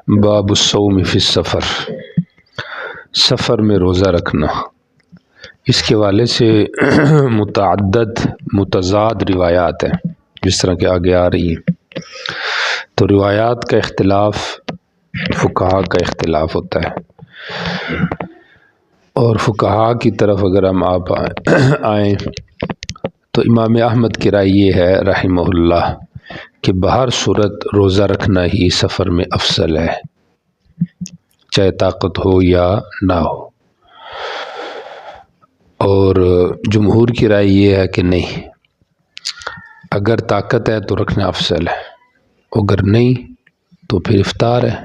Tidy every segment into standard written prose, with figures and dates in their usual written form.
باب الصوم فی السفر، سفر میں روزہ رکھنا۔ اس کے حوالے سے متضاد روایات ہیں، جس طرح کہ آگے آ رہی ہیں۔ تو روایات کا اختلاف فقہا کا اختلاف ہوتا ہے، اور فقہا کی طرف اگر ہم آپ آئیں تو امام احمد کی رائے یہ ہے رحمہ اللہ کہ بہر صورت روزہ رکھنا ہی سفر میں افضل ہے، چاہے طاقت ہو یا نہ ہو۔ اور جمہور کی رائے یہ ہے کہ نہیں، اگر طاقت ہے تو رکھنا افضل ہے، اگر نہیں تو پھر افطار ہے۔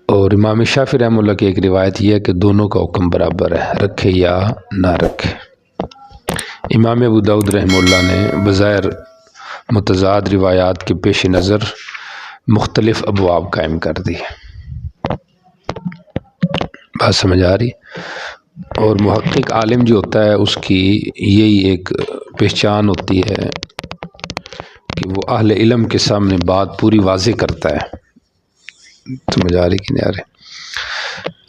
اور امام شافعی رحمہ اللہ کی ایک روایت یہ ہے کہ دونوں کا حکم برابر ہے، رکھے یا نہ رکھے۔ امام ابو داؤد رحمہ اللہ نے بظاہر متضاد روایات کے پیش نظر مختلف ابواب قائم کر دی۔ بات سمجھ آ رہی؟ اور محقق عالم جو ہوتا ہے اس کی یہی ایک پہچان ہوتی ہے کہ وہ اہل علم کے سامنے بات پوری واضح کرتا ہے۔ سمجھ آ رہی کہ نہیں آ رہی؟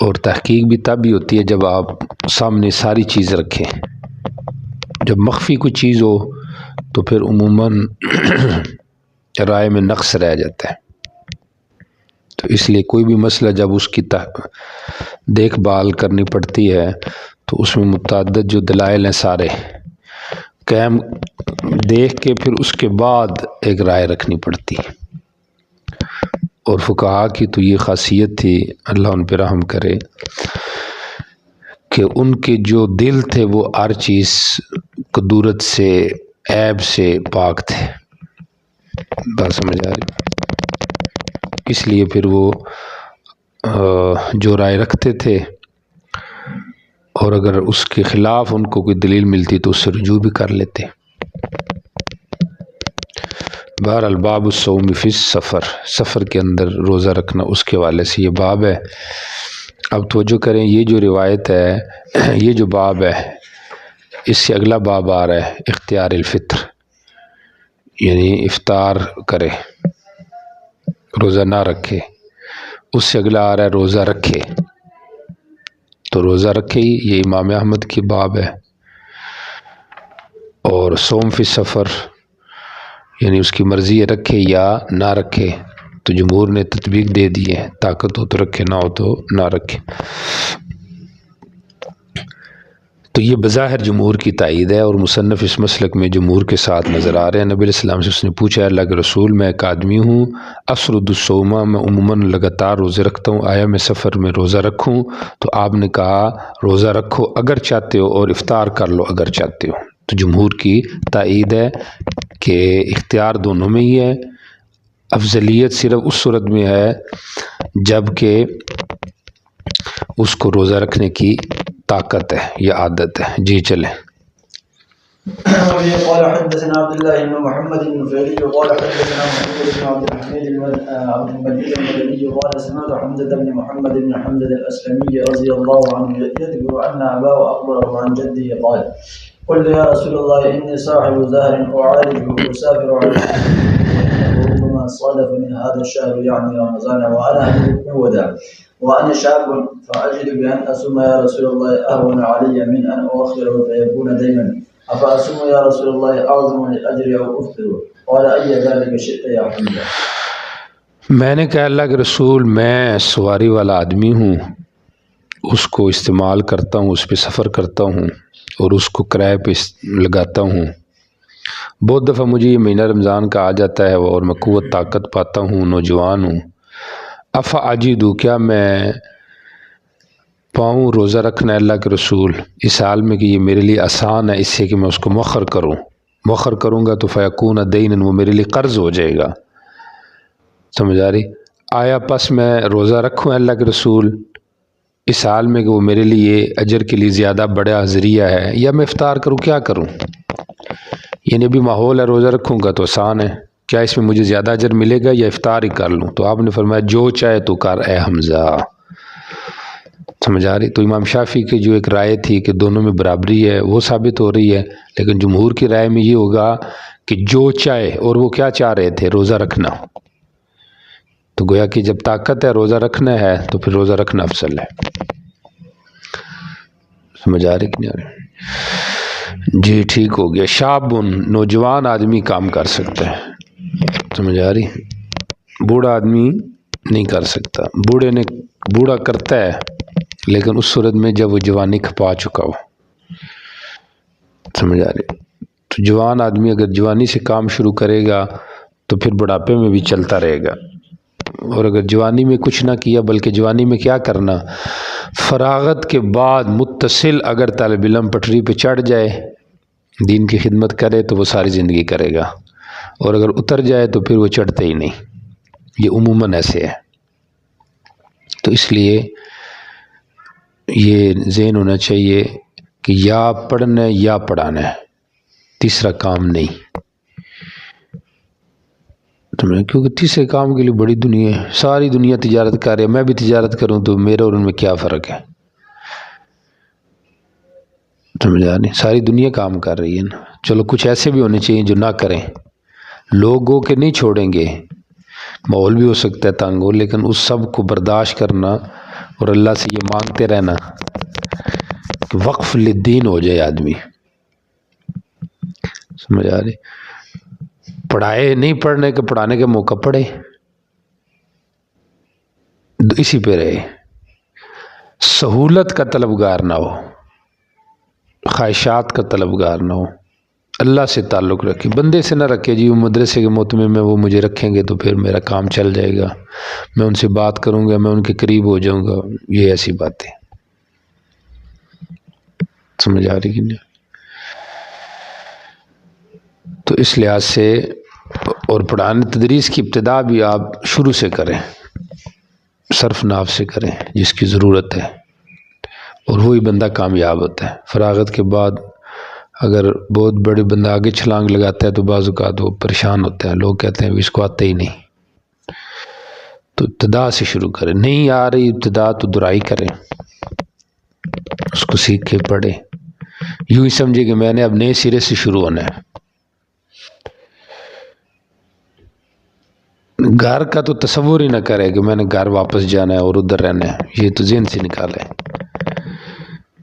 اور تحقیق بھی تب بھی ہوتی ہے جب آپ سامنے ساری چیز رکھیں۔ جب مخفی کوئی چیز ہو تو پھر عموماً رائے میں نقص رہ جاتا ہے۔ تو اس لیے کوئی بھی مسئلہ جب اس کی دیکھ بھال کرنی پڑتی ہے تو اس میں متعدد جو دلائل ہیں سارے قائم دیکھ کے پھر اس کے بعد ایک رائے رکھنی پڑتی ہے۔ اور فقہا کی تو یہ خاصیت تھی، اللہ ان پہ رحم کرے، کہ ان کے جو دل تھے وہ ہر چیز قدورت سے عیب سے پاک تھے۔ بات سمجھ آ رہی؟ اس لیے پھر وہ جو رائے رکھتے تھے، اور اگر اس کے خلاف ان کو کوئی دلیل ملتی تو اس سے رجوع بھی کر لیتے۔ بہرحال باب الصوم فی السفر، سفر کے اندر روزہ رکھنا، اس کے حوالے سے یہ باب ہے۔ اب توجہ کریں، یہ جو روایت ہے، یہ جو باب ہے، اس سے اگلا باب آ رہا ہے اختیار الفطر، یعنی افطار کرے، روزہ نہ رکھے۔ اس سے اگلا آ رہا ہے روزہ رکھے، تو روزہ رکھے ہی، یہ امام احمد کی باب ہے۔ اور صوم فی سفر یعنی اس کی مرضی ہے رکھے یا نہ رکھے، تو جمہور نے تطبیق دے دی ہے، طاقت ہو تو رکھے، نہ ہو تو نہ رکھے۔ تو یہ بظاہر جمہور کی تائید ہے، اور مصنف اس مسلک میں جمہور کے ساتھ نظر آ رہے ہیں۔ نبی علیہ السلام سے اس نے پوچھا، اللہ کے رسول میں ایک آدمی ہوں، اسرد الصوم، میں عموماً لگاتار روزے رکھتا ہوں، آیا میں سفر میں روزہ رکھوں؟ تو آپ نے کہا روزہ رکھو اگر چاہتے ہو، اور افطار کر لو اگر چاہتے ہو۔ تو جمہور کی تائید ہے کہ اختیار دونوں میں ہی ہے، افضلیت صرف اس صورت میں ہے جب کہ اس کو روزہ رکھنے کی طاقت ہے یا عادت ہے۔ جی چلیں۔ قال حدثنا عبد الله بن محمد النفيلي قال حدثنا محمد بن عبد الحميد المدني قال سمعت حمزة بن محمد بن حمزة الأسلمي رضي الله عنه يذكر أن أباه أخبره عن جده قال قلت يا رسول الله إني صاحب زهر أعالجه أسافر عليه ربما صادفني هذا الشهر يعني رمضان وأنا من وداع وأنا شاب فأجد بأن أصوم يا رسول الله أهون علي من أن أؤخره فيكون ديما أفأصوم يا رسول الله أعظم لأجري أو أفطر قال أي ذلك شئت يا حمزة۔ میں نے کہا اللہ کے رسول، میں سواری والا آدمی ہوں، اس کو استعمال کرتا ہوں، اس پہ سفر کرتا ہوں اور اس کو کرائے پہ لگاتا ہوں۔ بہت دفعہ مجھے یہ مہینہ رمضان کا آ جاتا ہے اور میں قوت طاقت پاتا ہوں، نوجوان ہوں۔ افاجدو، کیا میں پاؤں روزہ رکھنا ہے اللہ کے رسول اس حال میں کہ یہ میرے لیے آسان ہے، اس سے کہ میں اس کو مؤخر کروں گا تو فیکون دینن، وہ میرے لیے قرض ہو جائے گا۔ سمجھ آ رہی؟ آیا پس میں روزہ رکھوں اللہ کے رسول اس حال میں کہ وہ میرے لیے اجر کے لیے زیادہ بڑا ذریعہ ہے، یا میں افطار کروں، کیا کروں؟ یعنی ابھی ماحول ہے، روزہ رکھوں گا تو آسان ہے، کیا اس میں مجھے زیادہ اجر ملے گا یا افطار ہی کر لوں؟ تو آپ نے فرمایا جو چاہے تو کر اے حمزہ۔ سمجھ آ رہی؟ تو امام شافعی کی جو ایک رائے تھی کہ دونوں میں برابری ہے وہ ثابت ہو رہی ہے، لیکن جمہور کی رائے میں یہ ہوگا کہ جو چاہے، اور وہ کیا چاہ رہے تھے؟ روزہ رکھنا۔ تو گویا کہ جب طاقت ہے روزہ رکھنا ہے تو پھر روزہ رکھنا افضل ہے. سمجھ آ رہی کہ نہیں آ رہی؟ جی ٹھیک ہو گیا. شابن نوجوان آدمی کام کر سکتا ہے. سمجھ آ رہی؟ بوڑھا آدمی نہیں کر سکتا. بوڑھا کرتا ہے لیکن اس صورت میں جب وہ جوانی کھپا چکا ہو. سمجھ آ رہی؟ تو جوان آدمی اگر جوانی سے کام شروع کرے گا تو پھر بڑھاپے میں بھی چلتا رہے گا. اور اگر جوانی میں کچھ نہ کیا بلکہ جوانی میں کیا کرنا، فراغت کے بعد متصل اگر طالب علم پٹری پہ چڑھ جائے دین کی خدمت کرے تو وہ ساری زندگی کرے گا، اور اگر اتر جائے تو پھر وہ چڑھتے ہی نہیں. یہ عموماً ایسے ہے. تو اس لیے یہ ذہن ہونا چاہیے کہ یا پڑھنا ہے یا پڑھانا ہے، تیسرا کام نہیں. کیونکہ تیسرے کام کے لیے بڑی دنیا ہے. ساری دنیا تجارت کر رہی ہے، میں بھی تجارت کروں تو میرے اور ان میں کیا فرق ہے؟ سمجھا نہیں؟ ساری دنیا کام کر رہی ہے نا. چلو کچھ ایسے بھی ہونے چاہیے جو نہ کریں. لوگوں کے نہیں چھوڑیں گے، ماحول بھی ہو سکتا ہے تنگ ہو، لیکن اس سب کو برداشت کرنا اور اللہ سے یہ مانگتے رہنا کہ وقف للدین ہو جائے آدمی. سمجھ آ رہی؟ پڑھائے نہیں پڑھنے کے، پڑھانے کے موقع پڑھے، اسی پہ رہے. سہولت کا طلبگار نہ ہو، خواہشات کا طلبگار نہ ہو. اللہ سے تعلق رکھے، بندے سے نہ رکھے جی وہ مدرسے کے محتمم میں وہ مجھے رکھیں گے تو پھر میرا کام چل جائے گا، میں ان سے بات کروں گا، میں ان کے قریب ہو جاؤں گا. یہ ایسی باتیں سمجھ آ رہی کہ نہیں؟ تو اس لحاظ سے اور پڑھانے تدریس کی ابتدا بھی آپ شروع سے کریں، صرف ناف سے کریں جس کی ضرورت ہے، اور وہی بندہ کامیاب ہوتا ہے. فراغت کے بعد اگر بہت بڑے بندہ آگے چھلانگ لگاتا ہے تو بعض اوقات وہ پریشان ہوتا ہے، لوگ کہتے ہیں اس کو آتا ہی نہیں. تو ابتدا سے شروع کریں. نہیں آ رہی ابتدا تو درائی کریں، اس کو سیکھ کے پڑھیں. یوں ہی سمجھے کہ میں نے اب نئے سرے سے شروع ہونا ہے. گھر کا تو تصور ہی نہ کرے کہ میں نے گھر واپس جانا ہے اور ادھر رہنا ہے، یہ تو ذہن سے نکالے.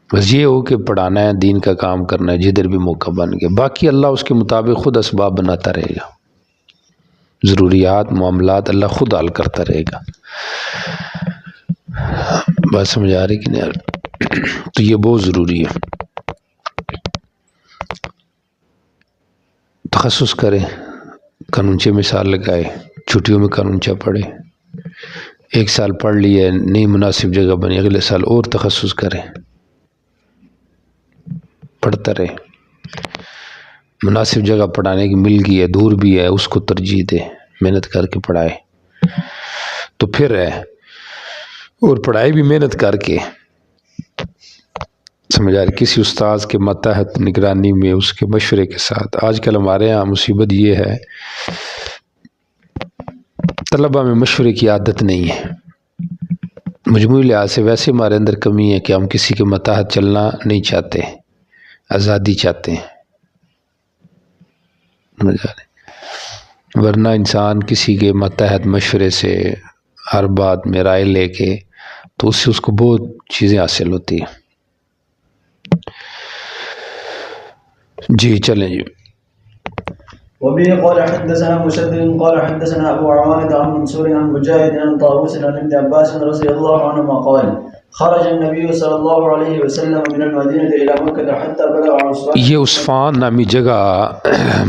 بس یہ ہو کہ پڑھانا ہے، دین کا کام کرنا ہے جدھر بھی موقع بن گیا. باقی اللہ اس کے مطابق خود اسباب بناتا رہے گا، ضروریات معاملات اللہ خود حل کرتا رہے گا. بات سمجھ آ رہی کہ نہیں؟ تو یہ بہت ضروری ہے. تخصص کرے، قانونچے مثال لگائے، چھٹیوں میں قانونچہ پڑھے. 1 سال پڑھ لیا نہیں مناسب جگہ بنی، اگلے سال اور تخصص کرے، پڑھتا رہے. مناسب جگہ پڑھانے کی مل گئی ہے، دور بھی ہے، اس کو ترجیح دے، محنت کر کے پڑھائے تو پھر ہے. اور پڑھائی بھی محنت کر کے. سمجھ آ رہی؟ کسی استاذ کے ماتحت نگرانی میں اس کے مشورے کے ساتھ. آج کل ہمارے یہاں مصیبت یہ ہے طلبہ میں مشورے کی عادت نہیں ہے. مجموعی لحاظ سے ویسے ہمارے اندر کمی ہے کہ ہم کسی کے ماتحت چلنا نہیں چاہتے، آزادی چاہتے ہیں. ورنہ انسان کسی کے ماتحت مشورے سے ہر بات میں رائے لے کے تو اس سے اس کو بہت چیزیں حاصل ہوتی ہیں. جی چلیں جی. وبه قال حدثنا مسدد قال حدثنا ابو عوانة عن منصور عن مجاهد عن طاووس عن ابن عباس رضي الله عنهما قال خرج النبي صلی اللہ علیہ وسلم من المدینہ الى مکہ حتى بلغ عصفان. یہ عصفان نامی جگہ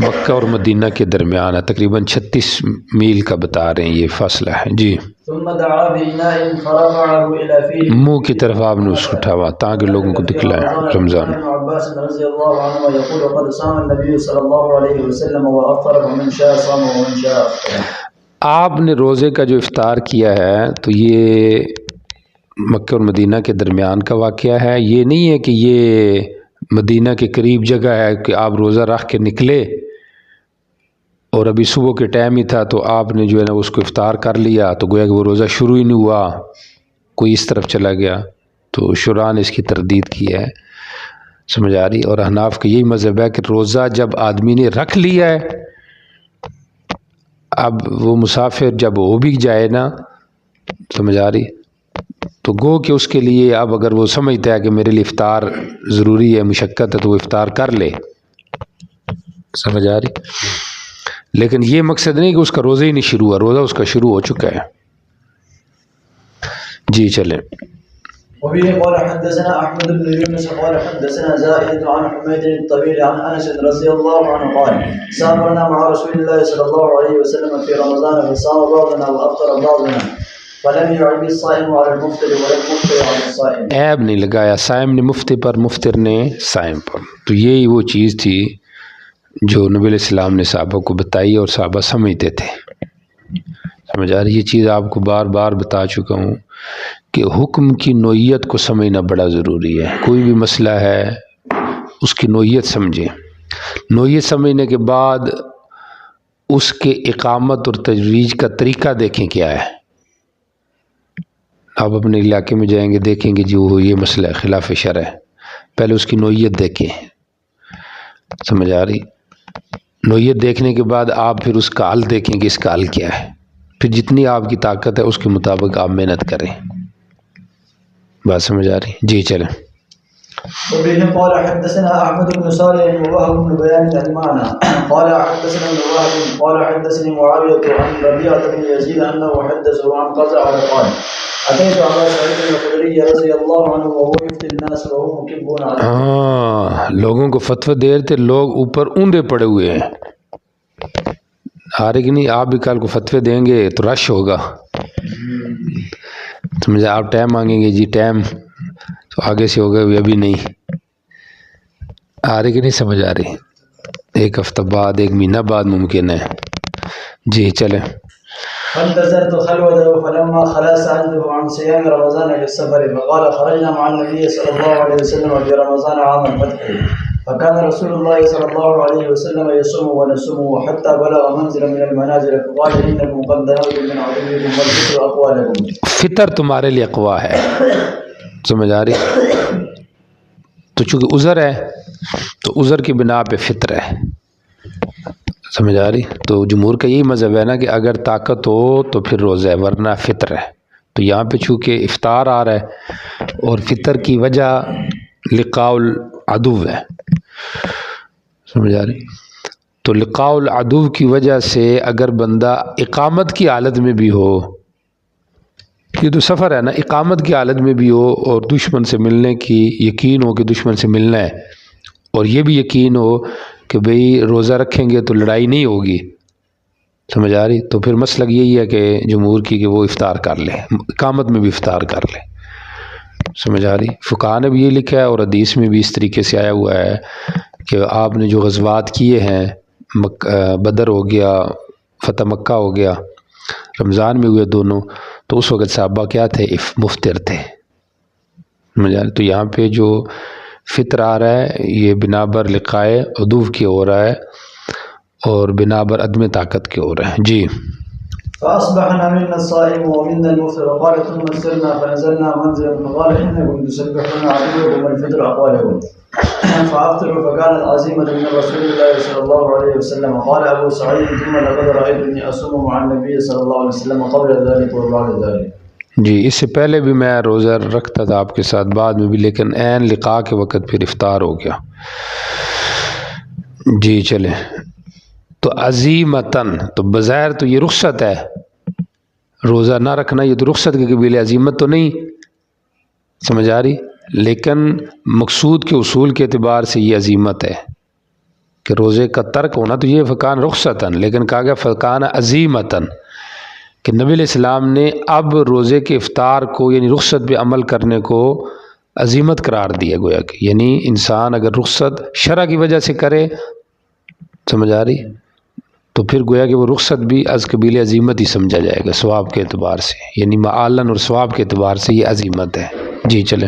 مکہ اور مدینہ کے درمیان ہے، تقریباً 36 میل کا بتا رہے ہیں یہ فاصلہ ہے. جی. ثم دعا بإناء فرفعه إلى فيه، منہ کی طرف آپ نے اس کو اٹھاوا تاکہ لوگوں کو دکھلائے. رمضان. ابن عباس رضی اللہ عنہ يقول قد صام النبي صلی اللہ علیہ وسلم وأفطر فمن شاء صام ومن شاء افطر. آپ نے روزے کا جو افطار کیا ہے تو یہ مکہ اور مدینہ کے درمیان کا واقعہ ہے. یہ نہیں ہے کہ یہ مدینہ کے قریب جگہ ہے کہ آپ روزہ رکھ کے نکلے اور ابھی صبح کے ٹائم ہی تھا تو آپ نے جو ہے نا اس کو افطار کر لیا تو گویا کہ وہ روزہ شروع ہی نہیں ہوا، کوئی اس طرف چلا گیا. تو شراح نے اس کی تردید کی ہے. سمجھ آ رہی؟ اور احناف کا یہی مذہب ہے کہ روزہ جب آدمی نے رکھ لیا ہے اب وہ مسافر جب ہو بھی جائے نا، سمجھ آ رہی، تو گو کہ اس کے لیے اب اگر وہ سمجھتا ہے کہ میرے لیے افطار ضروری ہے، مشقت ہے، تو وہ افطار کر لے، سمجھ آ رہی، لیکن یہ مقصد نہیں کہ اس کا روزہ ہی نہیں شروع ہوا، روزہ اس کا شروع ہو چکا ہے۔ جی چلیں۔ وبه قال حدثنا احمد بن يونس قال حدثنا زائدة عن حميد الطويل عن انس رضي الله عنه قال سافرنا مع رسول الله صلى الله عليه وسلم في رمضان فصام بعضنا وافطر بعضنا فلم يعب الصائم على المفطر ولا المفطر على الصائم۔ عیب نہیں لگایا صائم نے مفطر پر، مفطر نے صائم پر۔ تو یہی وہ چیز تھی جو نبی علیہ السلام نے صحابہ کو بتائی اور صحابہ سمجھتے تھے، سمجھ آ رہی۔ یہ چیز آپ کو بار بار بتا چکا ہوں کہ حکم کی نوعیت کو سمجھنا بڑا ضروری ہے۔ کوئی بھی مسئلہ ہے اس کی نوعیت سمجھیں، نوعیت سمجھنے کے بعد اس کے اقامت اور تجویز کا طریقہ دیکھیں کیا ہے۔ آپ اپنے علاقے میں جائیں گے دیکھیں گے جی وہ یہ مسئلہ ہے خلاف شرع ہے، پہلے اس کی نوعیت دیکھیں، سمجھ آ رہی۔ نوعیت دیکھنے کے بعد آپ پھر اس کا حل دیکھیں کہ اس کا حل کیا ہے، پھر جتنی آپ کی طاقت ہے اس کے مطابق آپ محنت کریں۔ بات سمجھ آ رہی؟ جی چلیں۔ وبه قال حدثنا احمد بن صالح ووهب بن بيان المعنى قال حدثنا ابن وهب قال حدثني معاويه عن ربيعه بن يزيد انه حدثه عن قزعه قال اتيت ابا سعيد الخدري رضي الله عنه وهو يفتي الناس وهو مكب عليه۔ ہاں، لوگوں کو فتوی دے رہے تھے، لوگ اوپر اونڈے پڑے ہوئے ہیں، آ رہے کہ نہیں؟ آپ بھی کل کو فتوی دیں گے تو رش ہوگا، سمجھے؟ آپ ٹائم مانگیں گے جی ٹائم، تو آگے سے ہوگا ابھی نہیں، آ رہی کہ نہیں سمجھ آ رہی؟ ایک ہفتہ بعد، ایک مہینہ بعد ممکن ہے۔ جی چلیں۔ فانتظرت خلوته فلما خلا سألته عن صيام رمضان في السفر فقال خرجنا مع النبي صلى الله عليه وسلم في رمضان عام الفتح فكان رسول الله صلى الله عليه وسلم يصوم ونصوم حتى بلغ منزلا من المنازل فقال إنكم قد ذهبتم من عدوكم والفطر أقوى لكم۔ فطر تمہارے لیے اقوا ہے، سمجھ آ رہی؟ تو چونکہ عذر ہے تو عذر کی بنا پہ فطر ہے، سمجھ آ رہی؟ تو جمہور کا یہی مذہب ہے نا کہ اگر طاقت ہو تو پھر روزہ ہے ورنہ فطر ہے۔ تو یہاں پہ چونکہ افطار آ رہا ہے اور فطر کی وجہ لقاء العدو ہے، سمجھ آ رہی؟ تو لقاء العدو کی وجہ سے اگر بندہ اقامت کی حالت میں بھی ہو، یہ تو سفر ہے نا، اقامت کی حالت میں بھی ہو اور دشمن سے ملنے کی یقین ہو کہ دشمن سے ملنا ہے، اور یہ بھی یقین ہو کہ بھئی روزہ رکھیں گے تو لڑائی نہیں ہوگی، سمجھ آ رہی؟ تو پھر مسلک یہی ہے کہ جمہور کی کہ وہ افطار کر لے، اقامت میں بھی افطار کر لے، سمجھ آ رہی؟ فقہاء نے بھی یہ لکھا ہے اور حدیث میں بھی اس طریقے سے آیا ہوا ہے کہ آپ نے جو غزوات کیے ہیں، بدر ہو گیا، فتح مکہ ہو گیا، رمضان میں ہوئے دونوں، تو اس وقت صحابہ کیا تھے؟ مفطر تھے، سمجھ آ رہی؟ تو یہاں پہ جو فطر آ رہا ہے یہ بنا بر لقائے عدو کی ہو رہا ہے اور بنا بر عدم طاقت کے ہو رہا ہے۔ جی۔ فأصبحنا منا الصائم ومنا المفطر وقال ثم سرنا فنزلنا منزلا فقال إنكم تسبحون عدوكم والفطر أقوى لكم فأفطروا فكانت عزيمة من رسول الله صلى الله عليه وسلم قال أبو سعيد ثم لقد رأيتني أصوم مع النبي صلى الله عليه وسلم قبل ذلك وبعد ذلك۔ جی، اس سے پہلے بھی میں روزہ رکھتا تھا آپ کے ساتھ، بعد میں بھی، لیکن عین لقاء کے وقت پھر افطار ہو گیا۔ جی چلیں۔ تو عزیمتاً، تو بظاہر تو یہ رخصت ہے، روزہ نہ رکھنا یہ تو رخصت کے قبیل عزیمت تو نہیں، سمجھ آ رہی؟ لیکن مقصود کے اصول کے اعتبار سے یہ عزیمت ہے کہ روزے کا ترک ہونا تو یہ فکان رخصتاً، لیکن کہا گیا فکان عزیمتاً کہ نبی علیہ السلام نے اب روزے کے افطار کو یعنی رخصت پہ عمل کرنے کو عزیمت قرار دیا، گویا کہ یعنی انسان اگر رخصت شرع کی وجہ سے کرے، سمجھ آ رہی، تو پھر گویا کہ وہ رخصت بھی از قبیل عزیمت ہی سمجھا جائے گا ثواب کے اعتبار سے، یعنی معالن اور ثواب کے اعتبار سے یہ عزیمت ہے۔ جی چلیں۔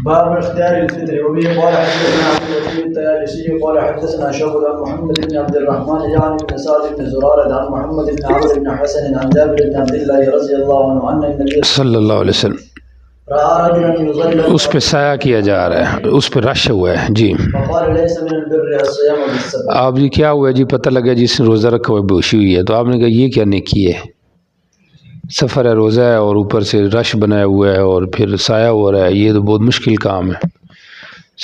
باب اختيار الفطر وبه قال حدثنا عبد الوكيل الطيالسي قال حدثنا شعبة عن محمد بن عبد الرحمن يعني بن سعد بن زرارة عن محمد بن عمرو بن حسن عن جابر بن عبد الله رضي الله عنه أن النبي صلی اللہ علیہ وسلم رأى رجلا يظلل اس پہ سایہ کیا جا رہا ہے، اس پہ رش ہوا ہے جی۔ فقال ليس من البر الصيام بالسبب. آپ جی کیا ہوا ہے جی؟ پتہ لگا جس نے روزہ رکھا ہوا ہے بے ہوشی ہوئی ہے، تو آپ نے کہا یہ کیا نیکی ہے؟ سفر ہے، روزہ ہے، اور اوپر سے رش بنایا ہوا ہے اور پھر سایہ ہو رہا ہے، یہ تو بہت مشکل کام ہے،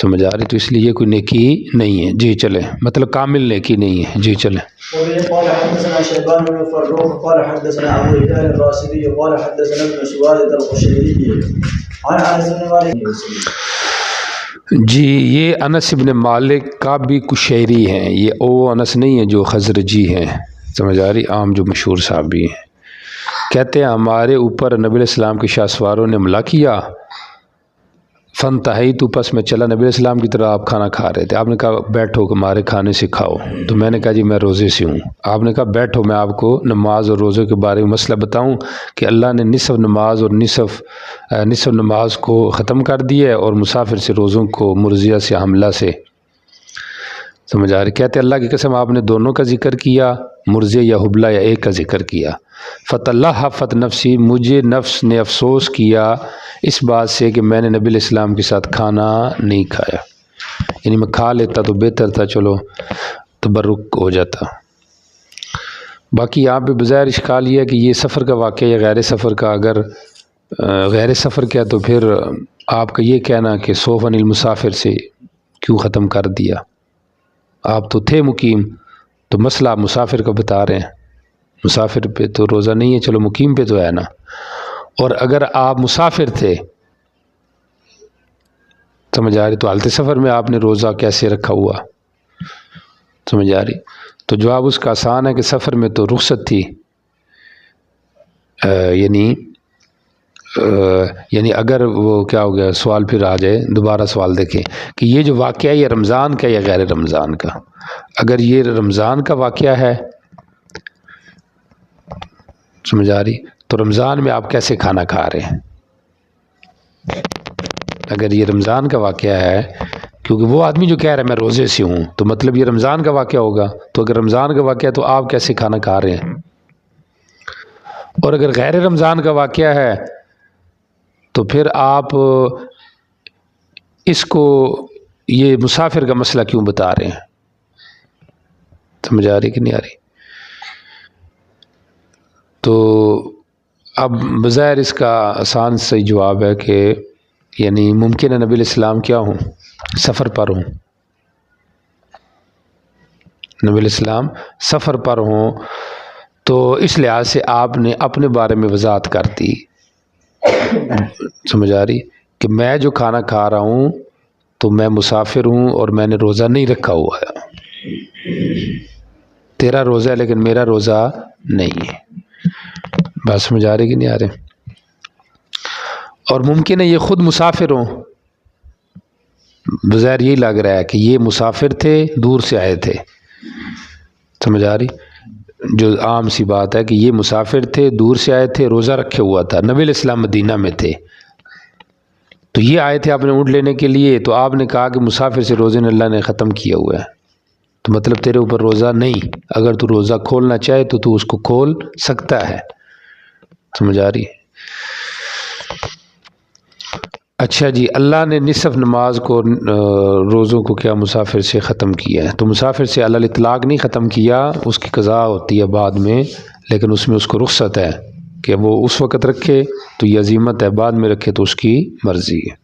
سمجھ آ رہی؟ تو اس لیے یہ کوئی نیکی نہیں ہے جی۔ چلیں، مطلب کامل نیکی نہیں ہے جی۔ چلیں۔ وبه قال حدثنا شيبان بن فروخ قال حدثنا ابو هلال الراشدي قال حدثنا ابن سواد القشيري عن انس بن مالك. جی یہ انس بن مالک کا بھی کشیری ہیں، یہ او انس نہیں ہے جو خزرجی ہیں، سمجھ آ رہی؟ عام جو مشہور صحابی ہیں، کہتے ہیں ہمارے اوپر نبی علیہ السلام کے شاہ سواروں نے حملہ کیا، فنتہی تو پس میں چلا نبی علیہ السلام کی طرح، آپ کھانا کھا رہے تھے، آپ نے کہا بیٹھو کہ ہمارے کھانے سے کھاؤ، تو میں نے کہا جی میں روزے سے ہوں، آپ نے کہا بیٹھو میں آپ کو نماز اور روزے کے بارے میں مسئلہ بتاؤں کہ اللہ نے نصف نماز اور نصف نماز کو ختم کر دیا ہے اور مسافر سے روزوں کو مرضیہ سے حملہ سے، سمجھ آ رہی؟ کہتے اللہ کی قسم آپ نے دونوں کا ذکر کیا، مرضیہ یا حبلہ یا ایک کا ذکر کیا، فتلحفت نفسی، مجھے نفس نے افسوس کیا اس بات سے کہ میں نے نبی علیہ السلام کے ساتھ کھانا نہیں کھایا، یعنی میں کھا لیتا تو بہتر تھا، چلو تبرک ہو جاتا۔ باقی یہاں پہ بظاہر اشکال یہ ہے کہ یہ سفر کا واقعہ یا غیر سفر کا، اگر غیر سفر کیا تو پھر آپ کا یہ کہنا کہ صوف عن المسافر سے کیوں ختم کر دیا؟ آپ تو تھے مقیم، تو مسئلہ آپ مسافر کا بتا رہے ہیں، مسافر پہ تو روزہ نہیں ہے، چلو مقیم پہ تو ہے نا، اور اگر آپ مسافر تھے سمجھ آ رہی تو حالت سفر میں آپ نے روزہ کیسے رکھا ہوا؟ سمجھ آ رہی؟ تو جواب اس کا آسان ہے کہ سفر میں تو رخصت تھی، یعنی اگر وہ کیا ہو گیا، سوال پھر آ جائے، دوبارہ سوال دیکھیں کہ یہ جو واقعہ ہے یہ رمضان کا یا غیر رمضان کا؟ اگر یہ رمضان کا واقعہ ہے سمجھ آ رہی تو رمضان میں آپ کیسے کھانا کھا رہے ہیں؟ اگر یہ رمضان کا واقعہ ہے، کیونکہ وہ آدمی جو کہہ رہا ہے میں روزے سے ہوں، تو مطلب یہ رمضان کا واقعہ ہوگا، تو اگر رمضان کا واقعہ ہے تو آپ کیسے کھانا کھا رہے ہیں؟ اور اگر غیر رمضان کا واقعہ ہے تو پھر آپ اس کو یہ مسافر کا مسئلہ کیوں بتا رہے ہیں؟ سمجھ آ رہی کہ نہیں آ رہی؟ تو اب بظاہر اس کا آسان صحیح جواب ہے کہ یعنی ممکن ہے نبی علیہ السلام کیا ہوں، سفر پر ہوں، نبی علیہ السلام سفر پر ہوں، تو اس لحاظ سے آپ نے اپنے بارے میں وضاحت کر دی، سمجھ آ رہی کہ میں جو کھانا کھا رہا ہوں تو میں مسافر ہوں اور میں نے روزہ نہیں رکھا ہوا ہے، تیرا روزہ ہے لیکن میرا روزہ نہیں ہے، بات سمجھ آ رہی کہ نہیں آ رہی؟ اور ممکن ہے یہ خود مسافر ہوں، بظاہر یہی لگ رہا ہے کہ یہ مسافر تھے، دور سے آئے تھے، سمجھ آ رہی؟ جو عام سی بات ہے کہ یہ مسافر تھے، دور سے آئے تھے، روزہ رکھے ہوا تھا، نبی علیہ السلام مدینہ میں تھے، تو یہ آئے تھے اپنے اونٹ لینے کے لیے، تو آپ نے کہا کہ مسافر سے روزے نے اللہ نے ختم کیا ہوا ہے، تو مطلب تیرے اوپر روزہ نہیں، اگر تو روزہ کھولنا چاہے تو تو اس کو کھول سکتا ہے، سمجھ آ رہی؟ اچھا جی، اللہ نے نصف نماز کو روزوں کو کیا مسافر سے ختم کیا ہے؟ تو مسافر سے علی الاطلاق نہیں ختم کیا، اس کی قضا ہوتی ہے بعد میں، لیکن اس میں اس کو رخصت ہے کہ وہ اس وقت رکھے تو یہ عزیمت ہے، بعد میں رکھے تو اس کی مرضی ہے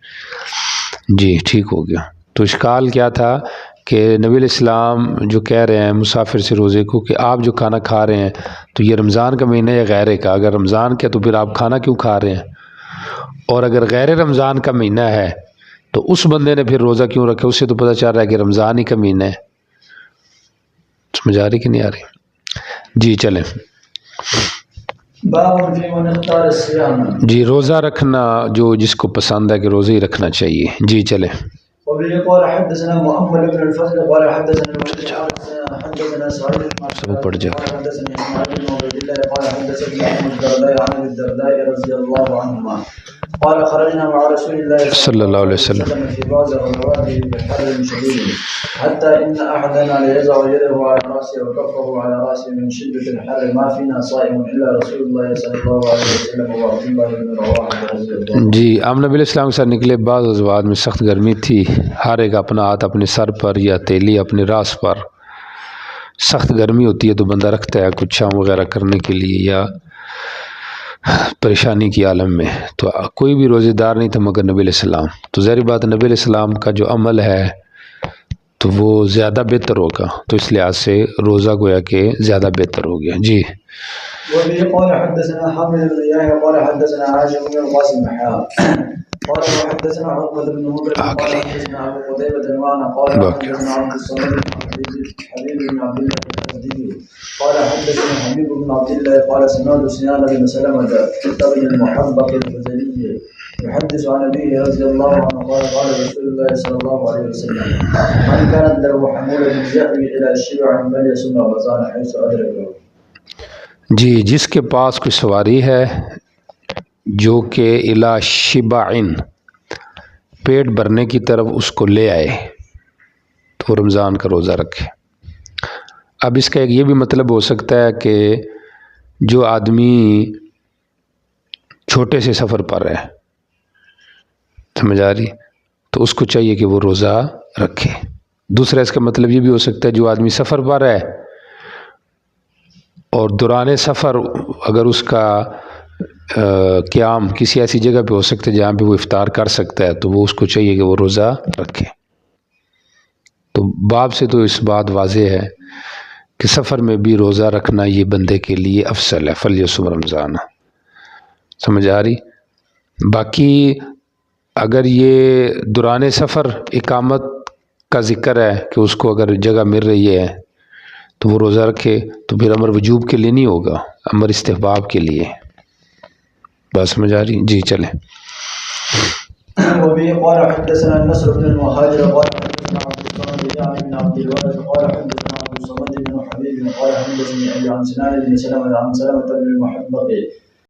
جی۔ ٹھیک ہو گیا۔ تو اشکال کیا تھا کہ نبی علیہ السلام جو کہہ رہے ہیں مسافر سے روزے کو کہ آپ جو کھانا کھا رہے ہیں تو یہ رمضان کا مہینہ یا غیر کا؟ اگر رمضان کا تو پھر آپ کھانا کیوں کھا رہے ہیں؟ اور اگر غیر رمضان کا مہینہ ہے تو اس بندے نے پھر روزہ کیوں رکھا؟ اس سے تو پتہ چل رہا ہے کہ رمضان ہی کا مہینہ ہے، سمجھ آ رہی کہ نہیں آ رہی؟ جی چلیں۔ باب فی من اختار الصیام. جی روزہ رکھنا جو جس کو پسند ہے کہ روزہ ہی رکھنا چاہیے جی چلیں۔ وبه قال حدثنا مؤمل بن الفضل قال حدثنا سعيد سب پڑھ جا۔ قال حدثنا اسماعيل بن عبيد الله قال حدثنا ابو الدرداء عن ابي الدرداء رضي الله عنهما قال خرجنا مع رسول الله صلی اللہ علیہ وسلم في بعض غزواته بحر شديد حتى إن أحدنا ليضع يده على رأسه وكفه على رأسه من شدة الحر ما فينا صائم إلا رسول الله صلى الله عليه وسلم وعبد الله بن رواحة رضي الله عنه. جی ہم نبی علیہ السلام کے ساتھ نکلے، بعض غزوات میں سخت گرمی تھی، ہر ایک اپنا ہاتھ اپنے سر پر یا تیلی اپنے راس پر، سخت گرمی ہوتی ہے تو بندہ رکھتا ہے کچھ شام وغیرہ کرنے کے لیے یا پریشانی کی عالم میں، تو کوئی بھی روزے دار نہیں تھا مگر نبی علیہ السلام، تو ظاہر بات نبی علیہ السلام کا جو عمل ہے تو وہ زیادہ بہتر ہوگا، تو اس لحاظ سے روزہ گویا کہ زیادہ بہتر ہو گیا. جی وبه قال حدثنا حامد بن يحيى قال حدثنا عاصم بن القاسم قال وحدثنا عقبة بن مبرد قال حدثنا أبو قتيبة معنا قال حدثنا عبد الصمد حبيب بن عبد الله الأزدي قال حدثنا حبيب بن عبد الله قال سمعت سنان بن سلمة بن المحبق الخزري يحدث عن أبيه رضي الله عنه قال قال رسول الله صلى الله عليه وسلم من كانت له حمولة يأوي إلى الشبع فليصم رمضان حيث أدركه. جی جس کے پاس کوئی سواری ہے جو کہ الا شبعن پیٹ بھرنے کی طرف اس کو لے آئے تو رمضان کا روزہ رکھے. اب اس کا ایک یہ بھی مطلب ہو سکتا ہے کہ جو آدمی چھوٹے سے سفر پر ہے، سمجھ آ رہی، تو اس کو چاہیے کہ وہ روزہ رکھے. دوسرا اس کا مطلب یہ بھی ہو سکتا ہے جو آدمی سفر پر ہے اور دوران سفر اگر اس کا قیام کسی ایسی جگہ پہ ہو سکتا ہے جہاں پہ وہ افطار کر سکتا ہے تو وہ اس کو چاہیے کہ وہ روزہ رکھے. تو باب سے تو اس بات واضح ہے کہ سفر میں بھی روزہ رکھنا یہ بندے کے لیے افضل ہے. فلیصم رمضان، سمجھ آ رہی. باقی اگر یہ دوران سفر اقامت کا ذکر ہے کہ اس کو اگر جگہ مل رہی ہے تو وہ روزہ رکھے، تو پھر امر وجوب کے لیے نہیں ہوگا، امر استحباب کے لیے. بات سمجھ آ رہی؟ جی چلیں. وبه قال حدثنا النصر بن المهاجر قال حدثنا عبد الصمد يعني بن عبد الوارث قال حدثنا عبد الصمد بن حبيب قال حدثني ابي عن سنان بن سلمة عن سلمة بن المحبق